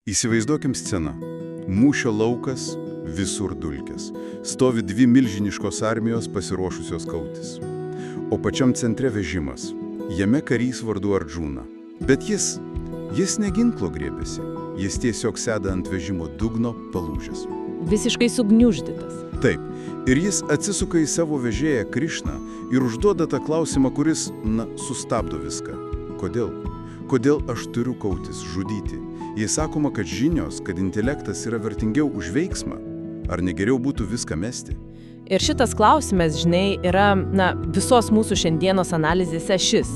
Įsivaizduokim sceną. Mūšio laukas, visur dulkės. Stovi dvi milžiniškos armijos pasiruošusios kautis. O pačiam centre vežimas. Jame karys vardu Ardžuna. Bet jis ne ginklo griebėsi. Jis tiesiog sėda ant vežimo dugno palūžęs. Visiškai sugniuždytas. Taip. Ir jis atsisuka į savo vežėją Krišną ir užduoda tą klausimą, kuris, sustabdo viską. Kodėl? Kodėl aš turiu kautis, žudyti? Jei sakoma, kad žinios, kad intelektas yra vertingiau už veiksmą, ar negeriau būtų viską mesti? Ir šitas klausimas, yra, visos mūsų šiandienos analizėse šis,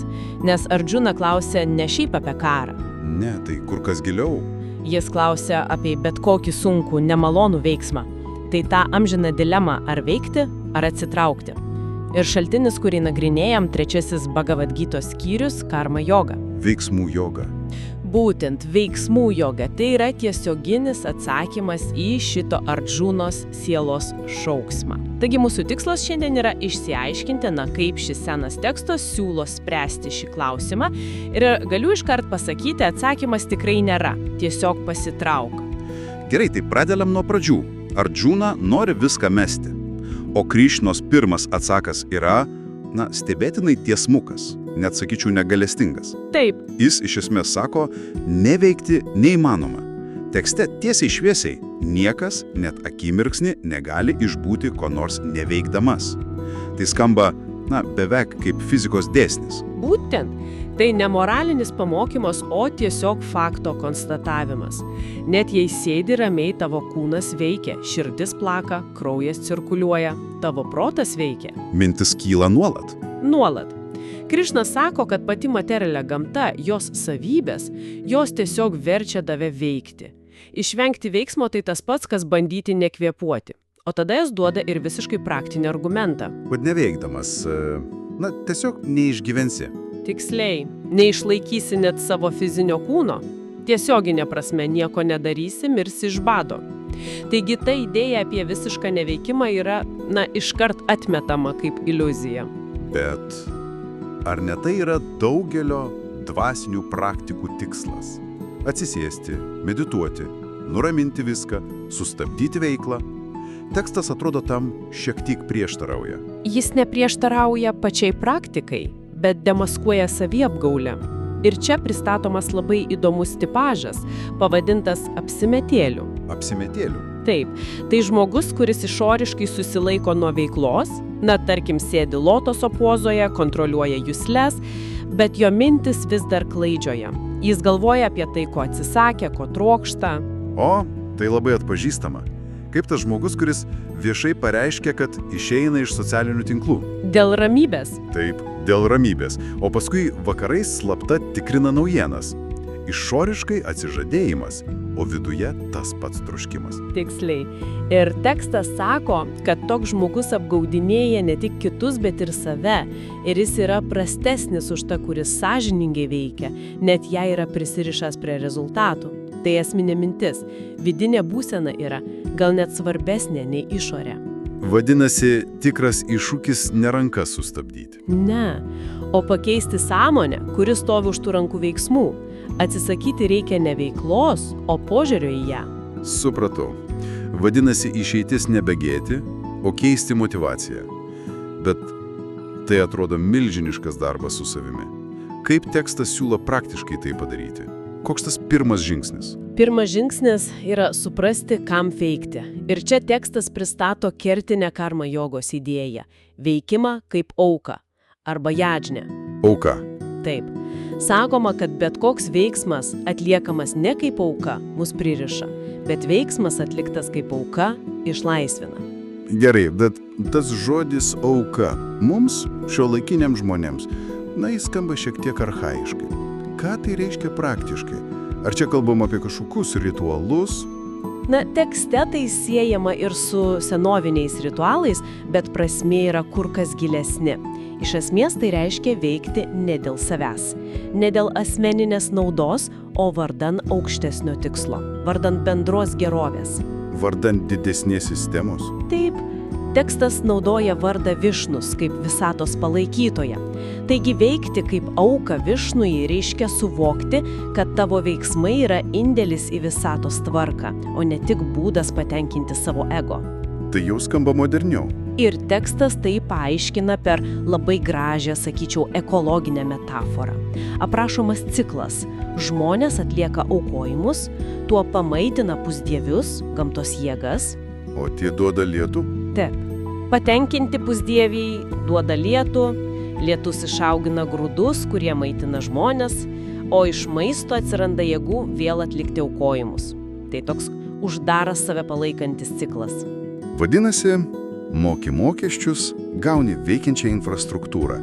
nes Ardžuna klausia ne šiaip apie karą. Ne, tai kur kas giliau. Jis klausia apie bet kokį sunkų, nemalonų veiksmą. Tai tą amžiną dilemą ar veikti, ar atsitraukti. Ir šaltinis, kurį nagrinėjam, 3 Bhagavad Gytos skyrius – karma joga. Veiksmų joga. Būtent veiksmų joga – tai yra tiesioginis atsakymas į šito Ardžunos sielos šauksmą. Taigi mūsų tikslas šiandien yra išsiaiškinti, kaip šis senas tekstas siūlo spręsti šį klausimą. Ir galiu iškart pasakyti, atsakymas tikrai nėra. Tiesiog pasitrauk. Gerai, tai pradedam nuo pradžių. Ardžuna nori viską mesti. O Krišnos pirmas atsakas yra, stebėtinai tiesmukas, net sakyčiau negalestingas. Taip. Jis iš esmės sako, neveikti neįmanoma. Tekste tiesiai šviesiai, niekas net akimirksnį negali išbūti ko nors neveikdamas. Tai skamba, beveik kaip fizikos dėsnis. Būtent. Tai ne moralinis pamokymas, o tiesiog fakto konstatavimas. Net jei sėdi ramiai, tavo kūnas veikia, širdis plaka, kraujas cirkuliuoja, tavo protas veikia. Mintis kyla nuolat. Nuolat. Krišna sako, kad pati materialia gamta, jos savybės, jos tiesiog verčia tave veikti. Išvengti veiksmo tai tas pats, kas bandyti nekvėpuoti. O tada jis duoda ir visiškai praktinį argumentą. Kad neveikdamas, tiesiog neišgyvensi. Tiksliai, neišlaikysi net savo fizinio kūno. Tiesioginė prasme nieko nedarysi, mirsi iš bado. Taigi ta idėja apie visišką neveikimą yra, iškart atmetama kaip iliuzija. Bet ar ne tai yra daugelio dvasinių praktikų tikslas? Atsisėsti, medituoti, nuraminti viską, sustabdyti veiklą. Tekstas atrodo tam šiek tiek prieštarauja. Jis neprieštarauja pačiai praktikai, bet demaskuoja saviapgaulę. Ir čia pristatomas labai įdomus tipažas, pavadintas apsimetėliu. Apsimetėliu? Taip, tai žmogus, kuris išoriškai susilaiko nuo veiklos, tarkim sėdi lotoso pozoje, kontroliuoja jusles, bet jo mintis vis dar klaidžioja. Jis galvoja apie tai, ko atsisakė, ko trokšta. O, tai labai atpažįstama. Kaip tas žmogus, kuris viešai pareiškia, kad išeina iš socialinių tinklų. Dėl ramybės. Taip, dėl ramybės. O paskui vakarais slapta tikrina naujienas. Išoriškai atsižadėjimas, o viduje tas pats troškimas. Tiksliai. Ir tekstas sako, kad toks žmogus apgaudinėja ne tik kitus, bet ir save. Ir jis yra prastesnis už tą, kuris sąžiningai veikia, net jei yra prisirišęs prie rezultatų. Tai esminė mintis. Vidinė būsena yra gal net svarbesnė nei išorė. Vadinasi, tikras iššūkis ne rankas sustabdyti. Ne, o pakeisti sąmonę, kuris stovi už tų rankų veiksmų. Atsisakyti reikia ne veiklos, o požiūrio į ją. Supratau. Vadinasi, išeitis nebegėti, o keisti motyvaciją. Bet tai atrodo milžiniškas darbas su savimi. Kaip tekstas siūlo praktiškai tai padaryti? Koks tas pirmas žingsnis? Pirmas žingsnis yra suprasti, kam veikti. Ir čia tekstas pristato kertinę karma jogos idėją – veikimą kaip auką arba jadžnę. Auka. Taip. Sakoma, kad bet koks veiksmas atliekamas ne kaip auka mus pririša, bet veiksmas atliktas kaip auka išlaisvina. Gerai, bet tas žodis auka mums, šiuolaikiniams žmonėms, jis skamba šiek tiek archaiškai. Ką tai reiškia praktiškai? Ar čia kalbam apie kažkokius ritualus? Tekste tai siejama ir su senoviniais ritualais, bet prasmė yra kur kas gilesni. Iš esmės tai reiškia veikti ne dėl savęs, ne dėl asmeninės naudos, o vardan aukštesnio tikslo, vardan bendros gerovės. Vardan didesnės sistemos? Taip, Tekstas naudoja vardą Višnus kaip visatos palaikytoją. Taigi veikti kaip auka Višnui reiškia suvokti, kad tavo veiksmai yra indėlis į visatos tvarką, o ne tik būdas patenkinti savo ego. Tai jau skamba moderniau. Ir tekstas tai paaiškina per labai gražią, sakyčiau, ekologinę metaforą. Aprašomas ciklas. Žmonės atlieka aukojimus, tuo pamaitina pusdievius, gamtos jėgas. O tie duoda lietų? Taip. Patenkinti pusdieviai duoda lietų, lietus išaugina grūdus, kurie maitina žmonės, o iš maisto atsiranda jėgų vėl atlikti aukojimus. Tai toks uždaras save palaikantis ciklas. Vadinasi, moki mokesčius, gauni veikiančią infrastruktūrą.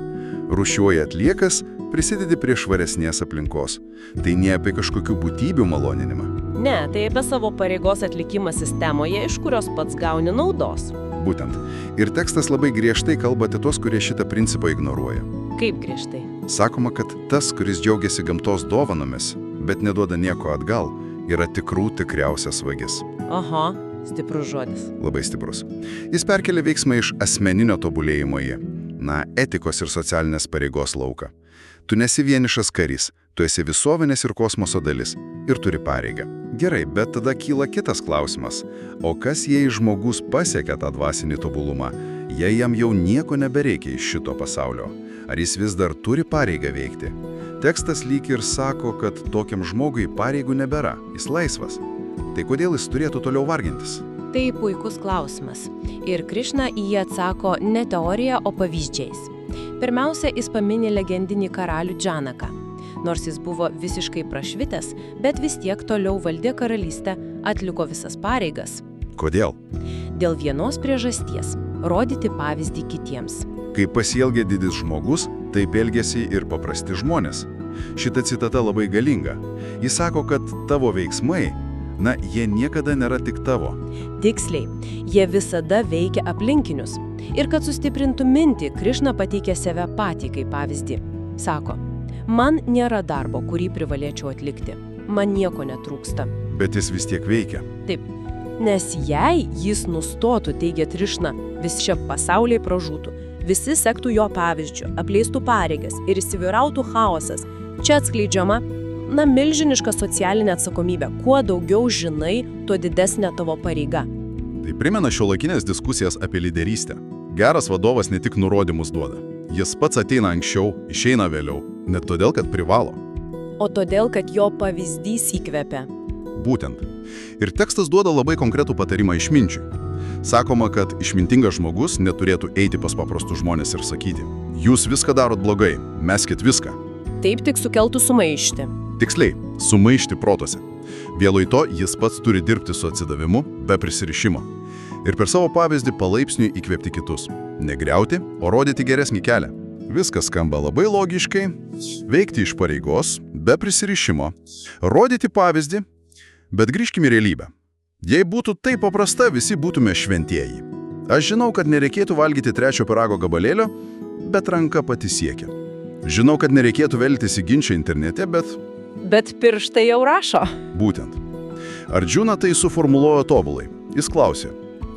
Rūšiuoji atliekas, prisidedi prie švaresnės aplinkos. Tai ne apie kažkokių būtybių maloninimą. Ne, tai apie savo pareigos atlikimą sistemoje, iš kurios pats gauni naudos. Būtent. Ir tekstas labai griežtai kalba apie tos, kurie šitą principą ignoruoja. Kaip griežtai? Sakoma, kad tas, kuris džiaugiasi gamtos dovanomis, bet neduoda nieko atgal, yra tikriausias vagis. Aha, stiprus žodis. Labai stiprus. Jis perkelia veiksmą iš asmeninio tobulėjimo į, etikos ir socialinės pareigos lauką. Tu nesi vienišas karys, tu esi visuomenės ir kosmoso dalis ir turi pareigą. Gerai, bet tada kyla kitas klausimas. O kas jei žmogus pasiekia tą dvasinį tobulumą, jei jam jau nieko nebereikia iš šito pasaulio? Ar jis vis dar turi pareigą veikti? Tekstas lyg ir sako, kad tokiam žmogui pareigų nebėra, jis laisvas. Tai kodėl jis turėtų toliau vargintis? Tai puikus klausimas. Ir Krišna į jį atsako ne teorija, o pavyzdžiais. Pirmiausia, jis pamini legendinį karalių Džanaką. Nors jis buvo visiškai prašvitęs, bet vis tiek toliau valdė karalystę, atliko visas pareigas. Kodėl? Dėl vienos priežasties – rodyti pavyzdį kitiems. Kai pasielgia didis žmogus, taip elgiasi ir paprasti žmonės. Šita citata labai galinga. Jis sako, kad tavo veiksmai, jie niekada nėra tik tavo. Tiksliai, jie visada veikia aplinkinius. Ir kad sustiprintų mintį, Krišna pateikė save patį kaip pavyzdį. Sako, man nėra darbo, kurį privalėčiau atlikti. Man nieko netrūksta. Bet jis vis tiek veikia. Taip, nes jei jis nustotų, teigia Krišna, vis šia pasauliai pražūtų. Visi sektų jo pavyzdžių, apleistų pareigas ir įsivyrautų chaosas. Čia atskleidžiama, milžiniška socialinė atsakomybė. Kuo daugiau žinai, tuo didesnė tavo pareiga. Tai primena šiuolaikinės diskusijas apie lyderystę. Geras vadovas ne tik nurodymus duoda. Jis pats ateina anksčiau, išeina vėliau, net todėl, kad privalo. O todėl, kad jo pavyzdys įkvepia. Būtent. Ir tekstas duoda labai konkretų patarimą išminčiui. Sakoma, kad išmintingas žmogus neturėtų eiti pas paprastus žmonės ir sakyti, jūs viską darot blogai, meskit viską. Taip tik sukeltų sumaištį. Tiksliai, sumaišti protuose. Vietoj to jis pats turi dirbti su atsidavimu, be prisirišimo. Ir per savo pavyzdį palaipsniui įkvėpti kitus. Negriauti, o rodyti geresnį kelią. Viskas skamba labai logiškai, veikti iš pareigos, be prisirišimo, rodyti pavyzdį, bet grįžkime į realybę. Jei būtų taip paprasta, visi būtume šventieji. Aš žinau, kad nereikėtų valgyti 3 pyrago gabalėlio, bet ranka pati siekia. Žinau, kad nereikėtų veltis į ginčą internete, Bet pirštai jau rašo. Būtent. Ardžuna tai suformuluojo tobulai. Jis klausė,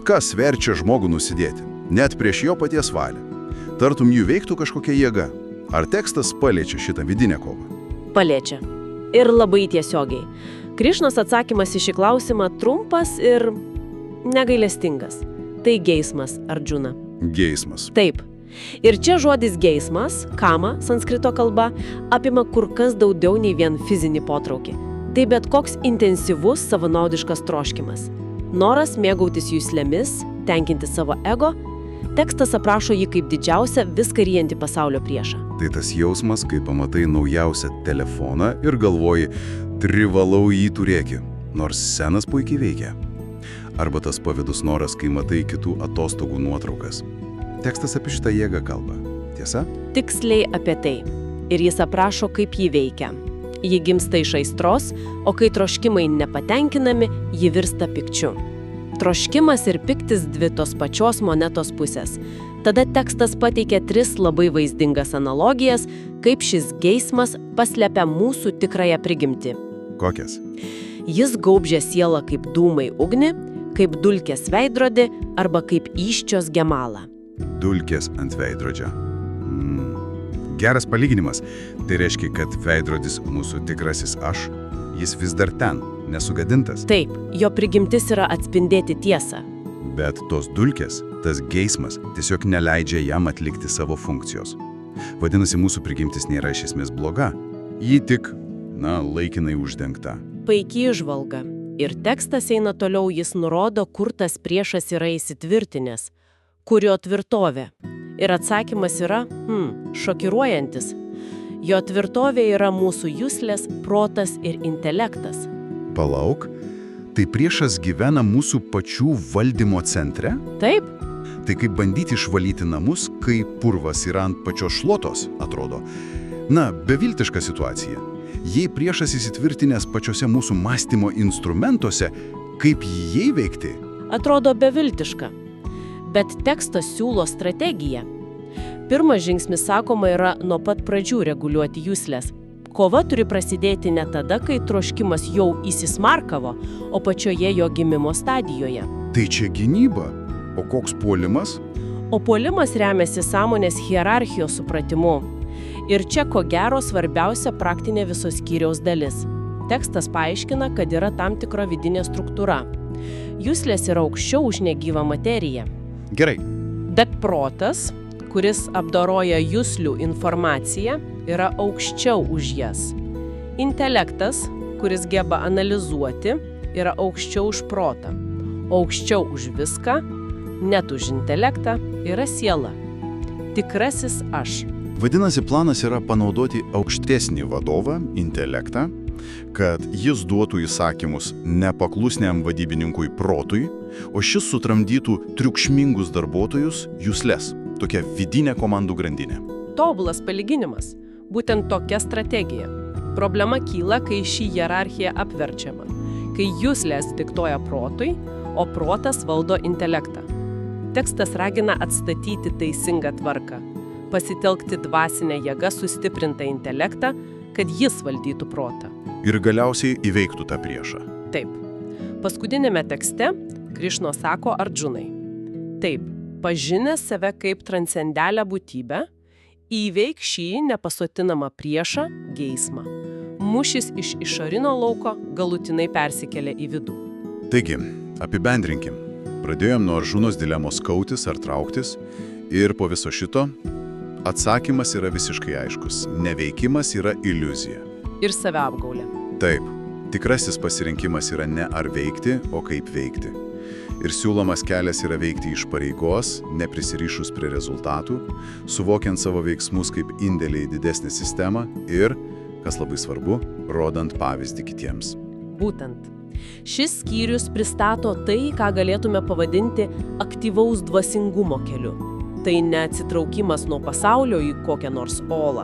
kas verčia žmogų nusidėti, net prieš jo paties valią. Tartum jų veiktų kažkokia jėga. Ar tekstas paliečia šitą vidinę kovą? Paliečia. Ir labai tiesiogiai. Krišnos atsakymas į šį klausimą trumpas ir negailestingas. Tai geismas, Ardžuna. Geismas. Taip. Ir čia žodis geismas, kama, sanskrito kalba, apima kur kas daugiau nei vien fizinį potraukį. Tai bet koks intensyvus savanaudiškas troškimas. Noras mėgautis juslėmis, tenkinti savo ego. Tekstas aprašo jį kaip didžiausią viską ryjantį pasaulio priešą. Tai tas jausmas, kai pamatai naujausią telefoną ir galvoji, privalau jį turėti, nors senas puikiai veikia. Arba tas pavydus noras, kai matai kitų atostogų nuotraukas. Tekstas apie šitą jėgą kalba. Tiesa? Tiksliai apie tai. Ir jis aprašo, kaip jį veikia. Ji gimsta iš aistros, o kai troškimai nepatenkinami, ji virsta pykčiu. Troškimas ir pyktis dvi tos pačios monetos pusės. Tada tekstas pateikia 3 labai vaizdingas analogijas, kaip šis geismas paslepia mūsų tikrąją prigimtį. Kokias? Jis gaubžia sielą kaip dūmai ugnį, kaip dulkės veidrodį arba kaip įsčios gemalą. Dulkės ant veidrodžio. Geras palyginimas. Tai reiškia, kad veidrodis mūsų tikrasis aš, jis vis dar ten, nesugadintas. Taip, jo prigimtis yra atspindėti tiesą. Bet tos dulkės, tas geismas, tiesiog neleidžia jam atlikti savo funkcijos. Vadinasi, mūsų prigimtis nėra iš esmės bloga. Ji tik, laikinai uždengta. Puikiai įžvalga. Ir tekstas eina toliau, jis nurodo, kur tas priešas yra įsitvirtinęs, kurio tvirtovė. Ir atsakymas yra, šokiruojantis. Jo tvirtovė yra mūsų juslės, protas ir intelektas. Palauk, tai priešas gyvena mūsų pačių valdymo centre? Taip. Tai kaip bandyti išvalyti namus, kai purvas yra ant pačios šluotos, atrodo. Beviltiška situacija. Jei priešas įsitvirtinęs pačiose mūsų mąstymo instrumentuose, kaip jį įveikti? Atrodo beviltiška. Bet tekstas siūlo strategiją. Pirmas žingsnis, sakoma, yra nuo pat pradžių reguliuoti juslės. Kova turi prasidėti ne tada, kai troškimas jau įsismarkavo, o pačioje jo gimimo stadijoje. Tai čia gynyba. O koks puolimas? O puolimas remiasi sąmonės hierarchijos supratimu. Ir čia ko gero svarbiausia praktinė viso skyriaus dalis. Tekstas paaiškina, kad yra tam tikra vidinė struktūra. Juslės yra aukščiau už negyvą materiją. Gerai. Bet protas, kuris apdoroja juslių informaciją, yra aukščiau už jas. Intelektas, kuris geba analizuoti, yra aukščiau už protą. Aukščiau už viską, net už intelektą, yra siela. Tikrasis aš. Vadinasi, planas yra panaudoti aukštesnį vadovą, intelektą, kad jis duotų įsakymus nepaklusniam vadybininkui protui, o šis sutramdytų triukšmingus darbuotojus jusles, tokia vidinė komandų grandinė. Tobulas palyginimas. Būtent tokia strategija. Problema kyla, kai ši hierarchija apverčiama, kai juslės diktuoja protui, o protas valdo intelektą. Tekstas ragina atstatyti teisingą tvarką, pasitelkti dvasinę jėgą sustiprintą intelektą, kad jis valdytų protą. Ir galiausiai įveiktų tą priešą. Taip. Paskutinėme tekste Krišna sako Ardžunai. Taip, pažinęs save kaip transcendentalę būtybę, įveik šį nepasotinamą priešą geismą. Mūšis iš išorinio lauko galutinai persikelia į vidų. Taigi, apibendrinkim. Pradėjom nuo Ardžunos dilemos kautis ar trauktis ir po viso šito atsakymas yra visiškai aiškus. Neveikimas yra iliuzija. Ir saviapgaulė. Taip, tikrasis pasirinkimas yra ne ar veikti, o kaip veikti. Ir siūlomas kelias yra veikti iš pareigos, neprisirišus prie rezultatų, suvokiant savo veiksmus kaip indėlį į didesnę sistemą ir, kas labai svarbu, rodant pavyzdį kitiems. Būtent. Šis skyrius pristato tai, ką galėtume pavadinti aktyvaus dvasingumo keliu. Tai ne atsitraukimas nuo pasaulio į kokią nors olą,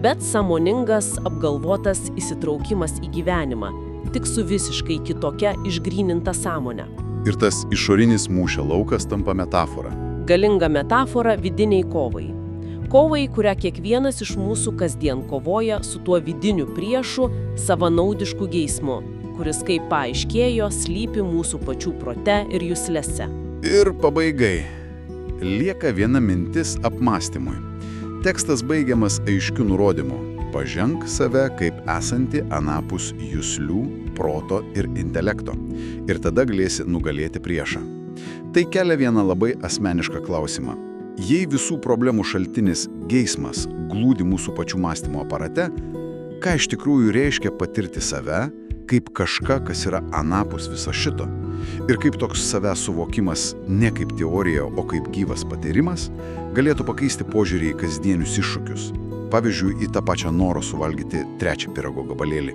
bet sąmoningas, apgalvotas įsitraukimas į gyvenimą, tik su visiškai kitokia išgryninta sąmonė. Ir tas išorinis mūšio laukas tampa metafora. Galinga metafora vidiniai kovai. Kovai, kurią kiekvienas iš mūsų kasdien kovoja su tuo vidiniu priešu savanaudišku geismu, kuris, kaip paaiškėjo, slypi mūsų pačių prote ir juslėse. Ir pabaigai. Lieka viena mintis apmąstymui. Tekstas baigiamas aiškiu nurodymu. Paženk save kaip esanti anapus juslių, proto ir intelekto. Ir tada galėsi nugalėti priešą. Tai kelia vieną labai asmenišką klausimą. Jei visų problemų šaltinis geismas glūdi mūsų pačių mąstymo aparate, ką iš tikrųjų reiškia patirti save kaip kažką, kas yra anapus viso šito? Ir kaip toks savęs suvokimas ne kaip teorija, o kaip gyvas patyrimas galėtų pakeisti požiūrį į kasdienius iššūkius. Pavyzdžiui, į tą pačią norą suvalgyti 3 pyrago gabalėlį.